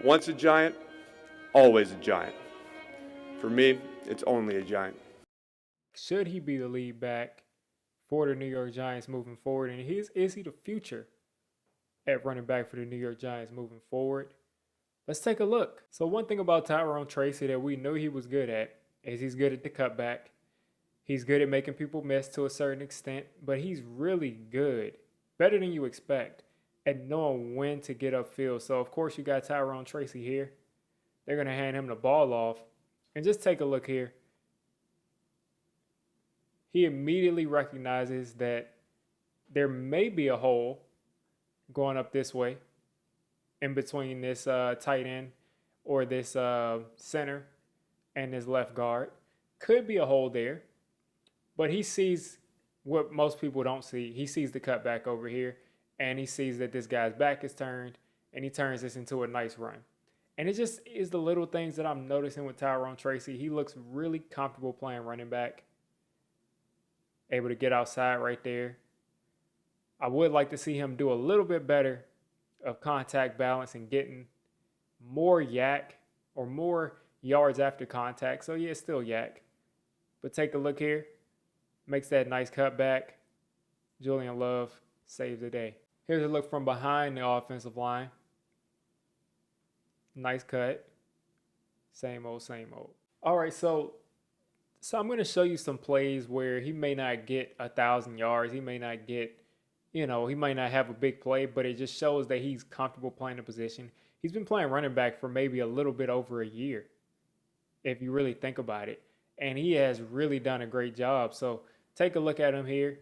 Once a giant, always a giant. For me, it's only a giant. Should he be the lead back for the New York Giants moving forward? And is he the future at running back for the New York Giants moving forward? Let's take a look. So one thing about Tyrone Tracy that we knew he was good at is he's good at the cutback. He's good at making people miss to a certain extent, but he's really good, better than you expect, at knowing when to get upfield. So of course you got Tyrone Tracy here. They're going to hand him the ball off. And just take a look here. He immediately recognizes that there may be a hole going up this way in between this tight end or this center and his left guard. Could be a hole there, but he sees what most people don't see. He sees the cutback over here, and he sees that this guy's back is turned, and he turns this into a nice run. And it just is the little things that I'm noticing with Tyrone Tracy. He looks really comfortable playing running back, able to get outside right there. I would like to see him do a little bit better of contact balance and getting more yak or more yards after contact. So yeah, it's still yak. But take a look here. Makes that nice cutback. Julian Love saves the day. Here's a look from behind the offensive line. Nice cut. Same old, same old. All right, so I'm going to show you some plays where he may not get 1,000 yards. He may not get, he might not have a big play, but it just shows that he's comfortable playing the position. He's been playing running back for maybe a little bit over a year, if you really think about it. And he has really done a great job. So take a look at him here.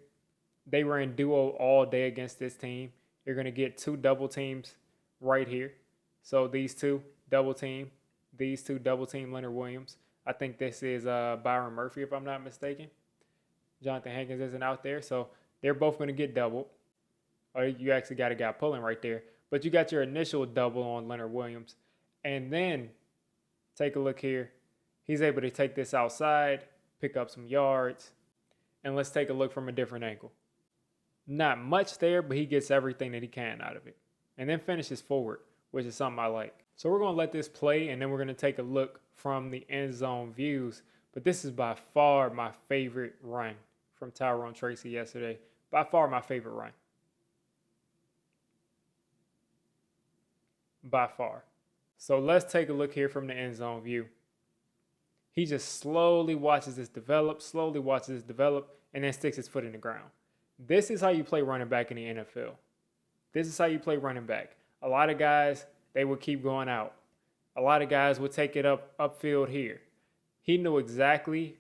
They ran duo all day against this team. You're going to get two double teams right here. So these two double team, these two double team Leonard Williams. I think this is Byron Murphy, if I'm not mistaken. Jonathan Hankins isn't out there, so they're both going to get doubled. Or you actually got a guy pulling right there. But you got your initial double on Leonard Williams. And then take a look here. He's able to take this outside, pick up some yards. And let's take a look from a different angle. Not much there, but he gets everything that he can out of it. And then finishes forward, which is something I like. So we're going to let this play, and then we're going to take a look from the end zone views. But this is by far my favorite run from Tyrone Tracy yesterday. By far my favorite run. By far. So let's take a look here from the end zone view. He just slowly watches this develop, and then sticks his foot in the ground. This is how you play running back in the NFL. This is how you play running back. A lot of guys, they would keep going out. A lot of guys would take it upfield here. He knew exactly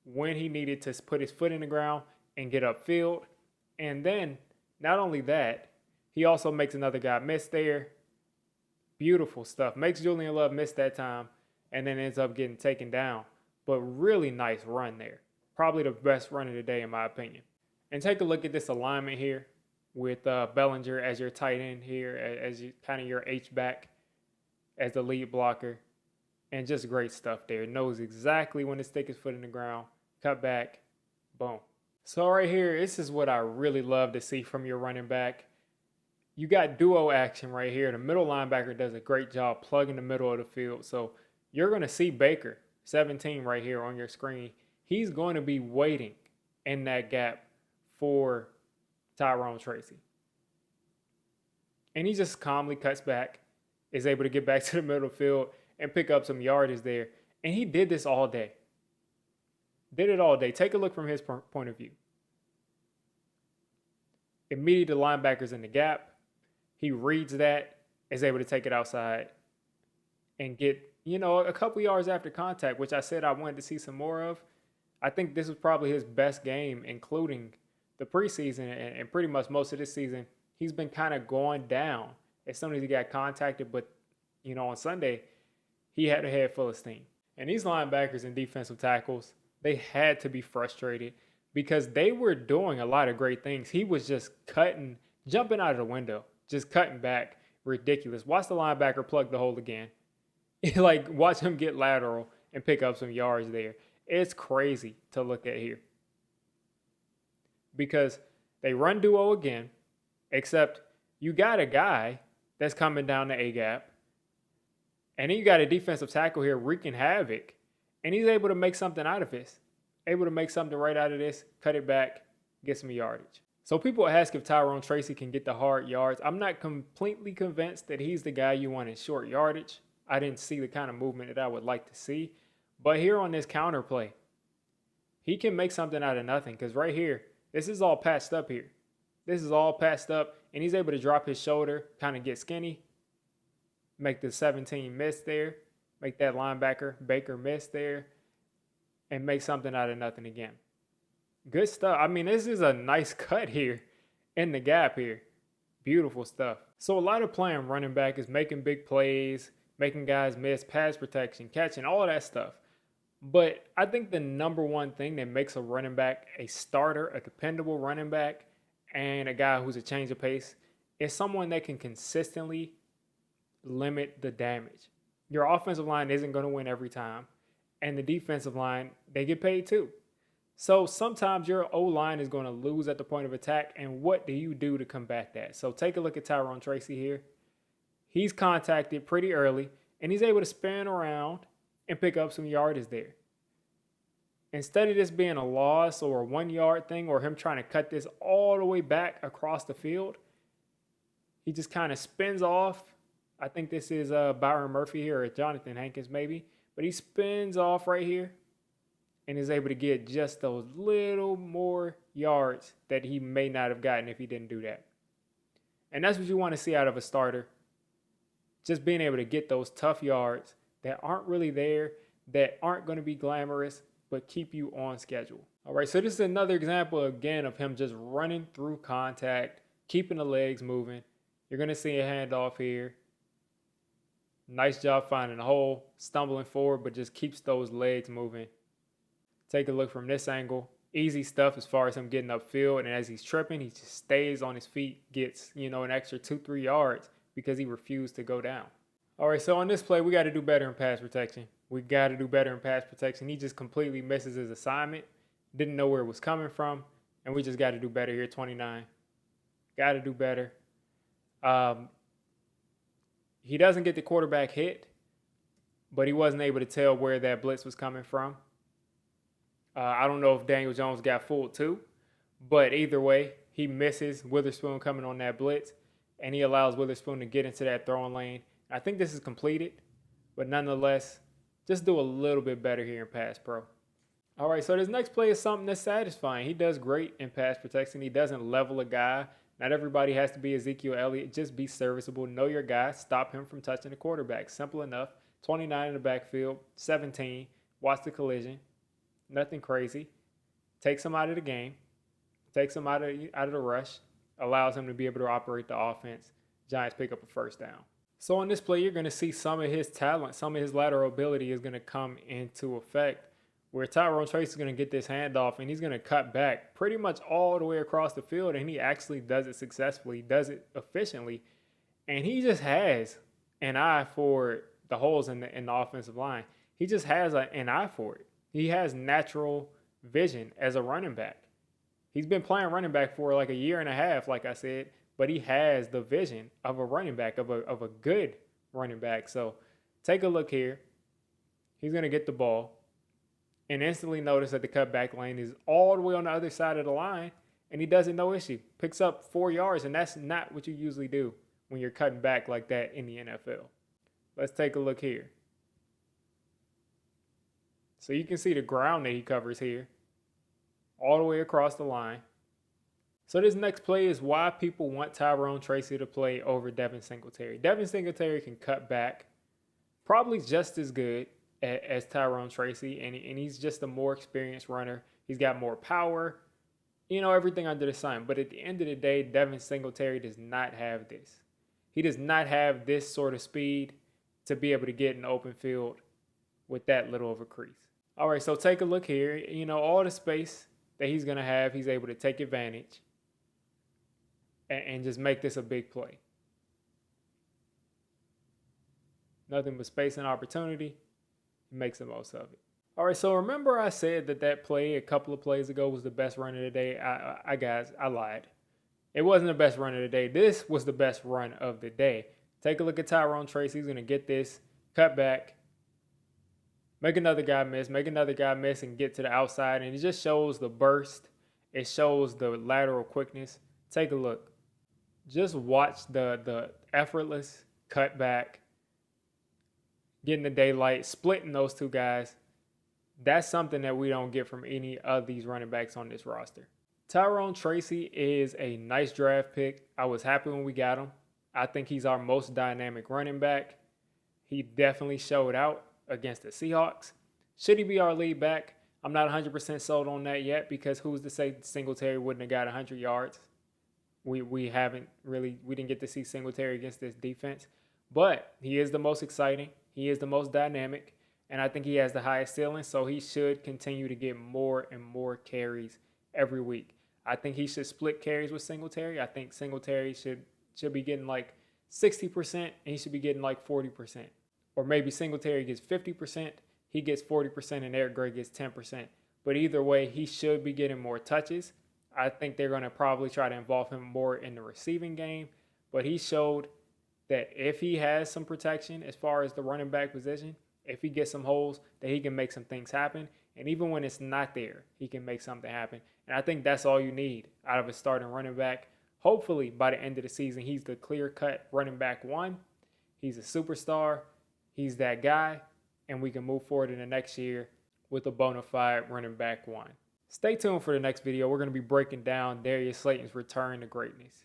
when he needed to put his foot in the ground and get upfield. And then, not only that, he also makes another guy miss there. Beautiful stuff. Makes Julian Love miss that time and then ends up getting taken down. But really nice run there. Probably the best run of the day in my opinion. And take a look at this alignment here with Bellinger as your tight end here, as kind of your H-back as the lead blocker. And just great stuff there. Knows exactly when to stick his foot in the ground. Cut back. Boom. So right here, this is what I really love to see from your running back. You got duo action right here. The middle linebacker does a great job plugging the middle of the field. So you're going to see Baker, 17 right here on your screen. He's going to be waiting in that gap for Tyrone Tracy. And he just calmly cuts back, is able to get back to the middle of the field and pick up some yardage there. And he did this all day. Did it all day. Take a look from his point of view. Immediately the linebacker's in the gap. He reads that, is able to take it outside and get, a couple yards after contact, which I said I wanted to see some more of. I think this was probably his best game, including the preseason and pretty much most of this season. He's been kind of going down as soon as he got contacted. But, on Sunday, he had a head full of steam. And these linebackers and defensive tackles, they had to be frustrated because they were doing a lot of great things. He was just jumping out of the window, just cutting back. Ridiculous. Watch the linebacker plug the hole again. Watch him get lateral and pick up some yards there. It's crazy to look at here. Because they run duo again, except you got a guy that's coming down the A-gap. And then you got a defensive tackle here wreaking havoc. And he's able to make something out of this. Able to make something right out of this, cut it back, get some yardage. So people ask if Tyrone Tracy can get the hard yards. I'm not completely convinced that he's the guy you want in short yardage. I didn't see the kind of movement that I would like to see. But here on this counter play, he can make something out of nothing. Because right here, this is all patched up here. This is all patched up. And he's able to drop his shoulder, kind of get skinny. Make the 17 miss there. Make that linebacker, Baker, miss there. And make something out of nothing again. Good stuff. I mean, this is a nice cut here in the gap here. Beautiful stuff. So a lot of playing running back is making big plays, making guys miss, pass protection, catching, all of that stuff. But I think the number one thing that makes a running back a starter, a dependable running back, and a guy who's a change of pace is someone that can consistently limit the damage. Your offensive line isn't going to win every time. And the defensive line, they get paid too. So sometimes your O-line is going to lose at the point of attack. And what do you do to combat that? So take a look at Tyrone Tracy here. He's contacted pretty early. And he's able to spin around and pick up some yardage there. Instead of this being a loss or a 1 yard thing or him trying to cut this all the way back across the field, he just kind of spins off. I think this is Byron Murphy here or Jonathan Hankins maybe. But he spins off right here and is able to get just those little more yards that he may not have gotten if he didn't do that. And that's what you want to see out of a starter. Just being able to get those tough yards that aren't really there, that aren't going to be glamorous, but keep you on schedule. All right, so this is another example again of him just running through contact, keeping the legs moving. You're going to see a handoff here. Nice job finding a hole, stumbling forward, but just keeps those legs moving. Take a look from this angle. Easy stuff as far as him getting upfield. And as he's tripping, he just stays on his feet, gets, an extra 2-3 yards because he refused to go down. All right, so on this play, we got to do better in pass protection. He just completely misses his assignment. Didn't know where it was coming from. And we just got to do better here, 29. Got to do better. He doesn't get the quarterback hit, but he wasn't able to tell where that blitz was coming from. I don't know if Daniel Jones got fooled too, but either way, he misses Witherspoon coming on that blitz, and he allows Witherspoon to get into that throwing lane. I think this is completed, but nonetheless, just do a little bit better here in pass pro. All right, so this next play is something that's satisfying. He does great in pass protection. He doesn't level a guy. Not everybody has to be Ezekiel Elliott. Just be serviceable. Know your guy. Stop him from touching the quarterback. Simple enough. 29 in the backfield. 17. Watch the collision. Nothing crazy. Takes him out of the game. Takes him out of the rush. Allows him to be able to operate the offense. Giants pick up a first down. So on this play, you're going to see some of his talent, some of his lateral ability is going to come into effect. Where Tyrone Tracy is going to get this handoff and he's going to cut back pretty much all the way across the field, and he actually does it successfully, does it efficiently, and he just has an eye for the holes in the offensive line. He just has an eye for it. He has natural vision as a running back. He's been playing running back for like a year and a half, like I said, but he has the vision of a running back, of a good running back. So take a look here. He's going to get the ball. And instantly notice that the cutback lane is all the way on the other side of the line, and he does it no issue. Picks up 4 yards, and that's not what you usually do when you're cutting back like that in the NFL. Let's take a look here. So you can see the ground that he covers here, all the way across the line. So this next play is why people want Tyrone Tracy to play over Devin Singletary. Devin Singletary can cut back probably just as good as Tyrone Tracy, and he's just a more experienced runner. He's got more power, everything under the sun. But at the end of the day, Devin Singletary does not have this. He does not have this sort of speed to be able to get in the open field with that little of a crease. All right, so take a look here. All the space that he's going to have, he's able to take advantage and just make this a big play. Nothing but space and opportunity. Makes the most of it. All right, so remember I said that play a couple of plays ago was the best run of the day. I lied. It wasn't the best run of the day. This was the best run of the day. Take a look at Tyrone Tracy. He's going to get this cut back, make another guy miss, and get to the outside. And it just shows the burst. It shows the lateral quickness. Take a look. Just watch the effortless cut back, getting the daylight, splitting those two guys. That's something that we don't get from any of these running backs on this roster. Tyrone Tracy is a nice draft pick. I was happy when we got him. I think he's our most dynamic running back. He definitely showed out against the Seahawks. Should he be our lead back? I'm not 100% sold on that yet, because who's to say Singletary wouldn't have got 100 yards? We didn't get to see Singletary against this defense. But he is the most exciting. He is the most dynamic. And I think he has the highest ceiling, so he should continue to get more and more carries every week. I think he should split carries with Singletary. I think Singletary should be getting like 60%, and he should be getting like 40%. Or maybe Singletary gets 50%, he gets 40%, and Eric Gray gets 10%. But either way, he should be getting more touches. I think they're going to probably try to involve him more in the receiving game. But he showed that if he has some protection as far as the running back position, if he gets some holes, that he can make some things happen. And even when it's not there, he can make something happen. And I think that's all you need out of a starting running back. Hopefully, by the end of the season, he's the clear-cut running back one. He's a superstar. He's that guy. And we can move forward in the next year with a bona fide running back one. Stay tuned for the next video. We're going to be breaking down Darius Slayton's return to greatness.